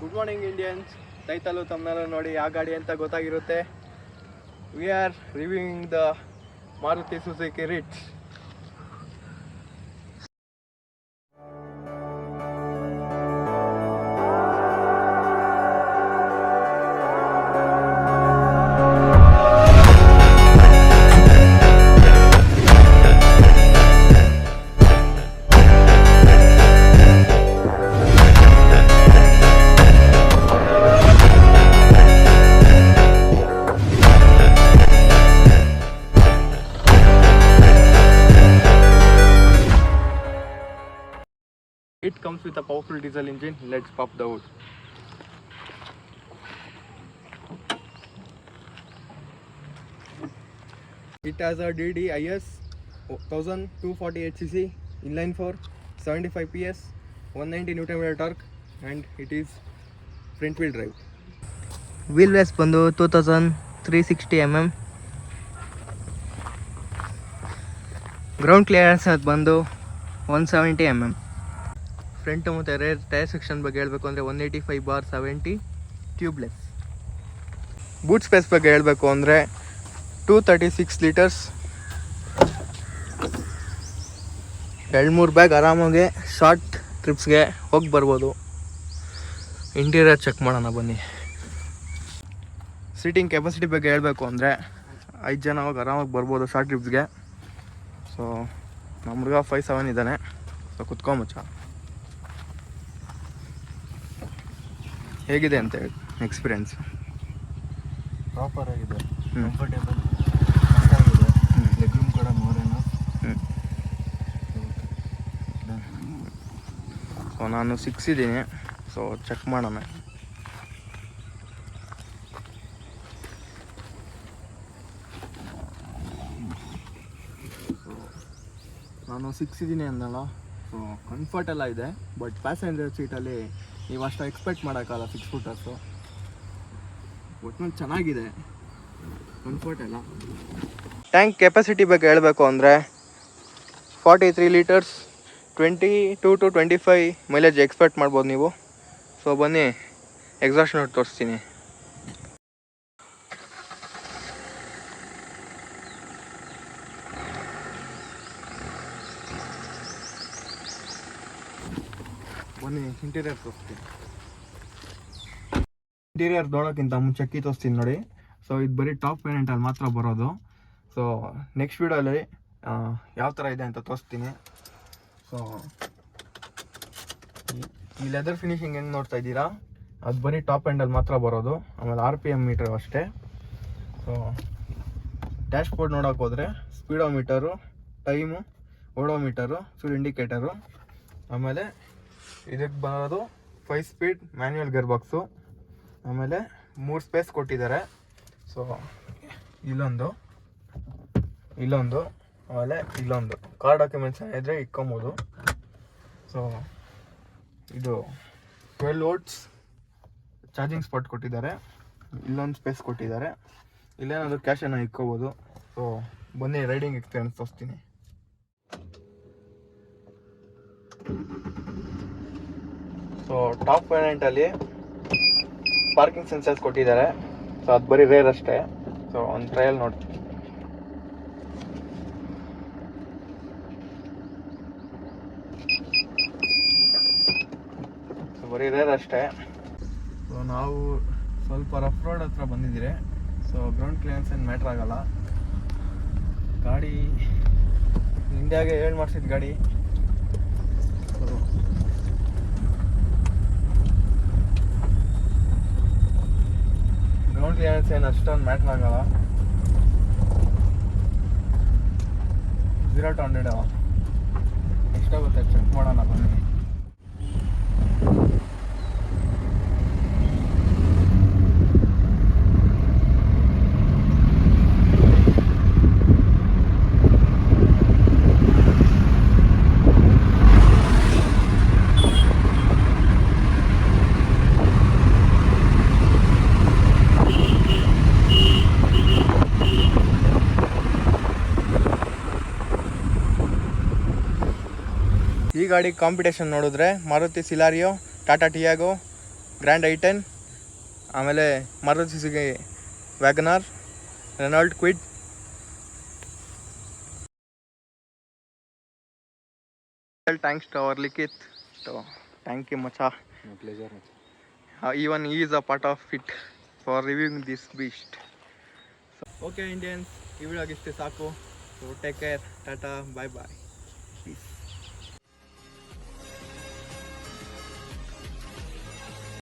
Good morning Indians. Title ತಮ್ಮನೆಲ್ಲ ನೋಡಿ ಯಾವ ಗಾಡಿ ಅಂತ ಗೊತ್ತಾಗಿರುತ್ತೆ. We are reviewing the Maruti Suzuki Ritz. It comes with a powerful diesel engine. Let's pop the hood. It has a DDIS 1240 cc, inline 4, 75 PS, 190 Nm torque, and it is front wheel drive. Wheelbase ಬಂದು 2360 mm. Ground clearance ಅದು ಬಂದು 170 mm. Front ಮತ್ತು rare tyre section ಬಗ್ಗೆ ಹೇಳಬೇಕು ಅಂದರೆ 185/70 tubeless. Boot space ಬಗ್ಗೆ ಹೇಳಬೇಕು ಅಂದರೆ 236 ಲೀಟರ್ಸ್. 2-3 ಬ್ಯಾಗ್ ಆರಾಮಾಗಿ ಶಾರ್ಟ್ ಟ್ರಿಪ್ಸ್ಗೆ ಹೋಗಿ ಬರ್ಬೋದು. ಇಂಟೀರಿಯರ್ ಚೆಕ್ ಮಾಡೋಣ ಬನ್ನಿ. ಸೀಟಿಂಗ್ ಕೆಪಾಸಿಟಿ ಬಗ್ಗೆ ಹೇಳಬೇಕು ಅಂದರೆ 5 ಜನ ಹೋಗಿ ಆರಾಮಾಗಿ ಬರ್ಬೋದು ಶಾರ್ಟ್ ಟ್ರಿಪ್ಸ್ಗೆ. ಸೊ ನಮ್ಮ ಹುಡುಗ 5'7" ಇದ್ದಾನೆ. ಸೊ ಕುತ್ಕೊಂಬಚ್ಚ ಹೇಗಿದೆ ಅಂತ ಹೇಳಿ ಎಕ್ಸ್ಪೀರಿಯೆನ್ಸ್. ಪ್ರಾಪರ್ ಆಗಿದೆ, ಕಂಫರ್ಟೇಬಲ್ ಆಗಿದೆ, ಲೆಗ್ ರೂಮ್ ಕೂಡ ಮೋರೇನು. ಸೊ ನಾನು 6 ಇದ್ದೀನಿ. ಸೊ ಚೆಕ್ ಮಾಡೋಣ. ನಾನು 6 ಇದ್ದೀನಿ ಅಂದಲ್ಲ. ಸೊ ಕಂಫರ್ಟ್ ಎಲ್ಲ ಇದೆ, ಬಟ್ ಪ್ಯಾಸೆಂಜರ್ ಸೀಟಲ್ಲಿ ನೀವು ಅಷ್ಟು ಎಕ್ಸ್ಪೆಕ್ಟ್ ಮಾಡೋಕ್ಕಲ್ಲ 6 ಫೂಟರ್ಸು. ಒಟ್ಟಿನಲ್ಲಿ ಚೆನ್ನಾಗಿದೆ ಕಂಫರ್ಟ್ ಎಲ್ಲ. ಟ್ಯಾಂಕ್ ಕೆಪಾಸಿಟಿ ಬಗ್ಗೆ ಹೇಳಬೇಕು ಅಂದರೆ 43 ಲೀಟರ್ಸ್, 22 to 25 ಮೈಲೇಜ್ ಎಕ್ಸ್ಪೆಕ್ಟ್ ಮಾಡ್ಬೋದು ನೀವು. ಸೊ ಬನ್ನಿ ಎಕ್ಸಾಸ್ಟ್ ನೋಟ್ ತೋರಿಸ್ತೀನಿ. ಬನ್ನಿ ಇಂಟೀರಿಯರ್ ತೋರಿಸ್ತೀನಿ. ಇಂಟೀರಿಯರ್ ನೋಡೋಕ್ಕಿಂತ ಮುಂಚೆ ಕೀ ತೋರಿಸ್ತೀನಿ ನೋಡಿ. ಸೊ ಇದು ಬರೀ ಟಾಪ್ ವೇರಿಯಂಟಲ್ಲಿ ಮಾತ್ರ ಬರೋದು. ಸೊ ನೆಕ್ಸ್ಟ್ ವೀಡಿಯೋಲಿ ಯಾವ ಥರ ಇದೆ ಅಂತ ತೋರಿಸ್ತೀನಿ. ಸೊ ಈ ಲೆದರ್ ಫಿನಿಶಿಂಗ್ ಹೆಂಗೆ ನೋಡ್ತಾ ಇದ್ದೀರಾ, ಅದು ಬರೀ ಟಾಪ್ ಎಂಡಲ್ಲಿ ಮಾತ್ರ ಬರೋದು. ಆಮೇಲೆ RPM ಮೀಟರ್ ಅಷ್ಟೇ. ಸೊ ಡ್ಯಾಶ್ ಬೋರ್ಡ್ ನೋಡೋಕೆ ಹೋದರೆ ಸ್ಪೀಡೋಮೀಟರು, ಟೈಮು, ಓಡೋಮೀಟರು, ಫ್ಯೂಲ್ ಇಂಡಿಕೇಟರು, ಆಮೇಲೆ ಇದಕ್ಕೆ ಬರೋದು 5 ಸ್ಪೀಡ್ ಮ್ಯಾನ್ಯುವಲ್ ಗೇರ್ ಬಾಕ್ಸು. ಆಮೇಲೆ 3 ಸ್ಪೇಸ್ ಕೊಟ್ಟಿದ್ದಾರೆ. ಸೊ ಇಲ್ಲೊಂದು, ಆಮೇಲೆ ಇಲ್ಲೊಂದು ಕಾರ್ ಡಾಕ್ಯುಮೆಂಟ್ಸ್ ಇದ್ದರೆ ಇಟ್ಕೊಬೋದು. ಸೊ ಇದು 12 ವೋಲ್ಟ್ಸ್ ಚಾರ್ಜಿಂಗ್ ಸ್ಪಾಟ್ ಕೊಟ್ಟಿದ್ದಾರೆ. ಇಲ್ಲೊಂದು ಸ್ಪೇಸ್ ಕೊಟ್ಟಿದ್ದಾರೆ. ಇಲ್ಲೇನಾದರೂ ಕ್ಯಾಶನ್ನು ಇಟ್ಕೋಬೋದು. ಸೊ ಬನ್ನಿ ರೈಡಿಂಗ್ ಎಕ್ಸ್ಪೀರಿಯನ್ಸ್ ತೋರಿಸ್ತೀನಿ. ಸೊ ಟಾಪ್ ವೇರಿಯಂಟಲ್ಲಿ ಪಾರ್ಕಿಂಗ್ ಸೆನ್ಸರ್ಸ್ ಕೊಟ್ಟಿದ್ದಾರೆ. ಸೊ ಅದು ಬರೀ ರೇರ್ ಅಷ್ಟೇ. ಸೊ ಒಂದು ಟ್ರಯಲ್ ನೋಡಿ. ಸೊ ಬರೀ ರೇರ್ ಅಷ್ಟೇ. ಸೊ ನಾವು ಸ್ವಲ್ಪ ರಫ್ ರೋಡ್ ಹತ್ರ ಬಂದಿದ್ದೀರಿ. ಸೊ ಗ್ರೌಂಡ್ ಕ್ಲಿಯರೆನ್ಸ್ ಏನು ಮ್ಯಾಟ್ರ್ ಆಗಲ್ಲ. ಗಾಡಿ ಇಂಡಿಯಾಗೆ 7 ಮಾಡಿಸಿದ ಗಾಡಿ. ಗ್ರೌಂಡ್ ಕ್ಲಿಯರೆನ್ಸ್ ಏನು ಅಷ್ಟೊಂದು ಮ್ಯಾಟ್ರ್ ಆಗಲ್ಲ. 0 to 100 ಎಷ್ಟಾಗುತ್ತೆ ಚೆಕ್ ಮಾಡೋಣ ಬನ್ನಿ. ಈ ಗಾಡಿ ಕಾಂಪಿಟೇಷನ್ ನೋಡಿದ್ರೆ ಮಾರುತಿ ಸಿಲಾರಿಯೋ, ಟಾಟಾ ಟಿಯಾಗೋ, ಗ್ರ್ಯಾಂಡ್ ಐ10, ಆಮೇಲೆ Maruti Suzuki Wagon R, Renault Kwid. Thanks to our Likith. So, thank you, Macha. My pleasure. Even he is a part of it for reviewing this beast. So, okay, Indians, ಈ ವಿಡಿಯೋಗೆ ಇಷ್ಟೇ ಸಾಕು. ಸೊ ಟೇಕ್ ಕೇರ್, ಟಾಟಾ, ಬಾಯ್ ಬಾಯ್, piece.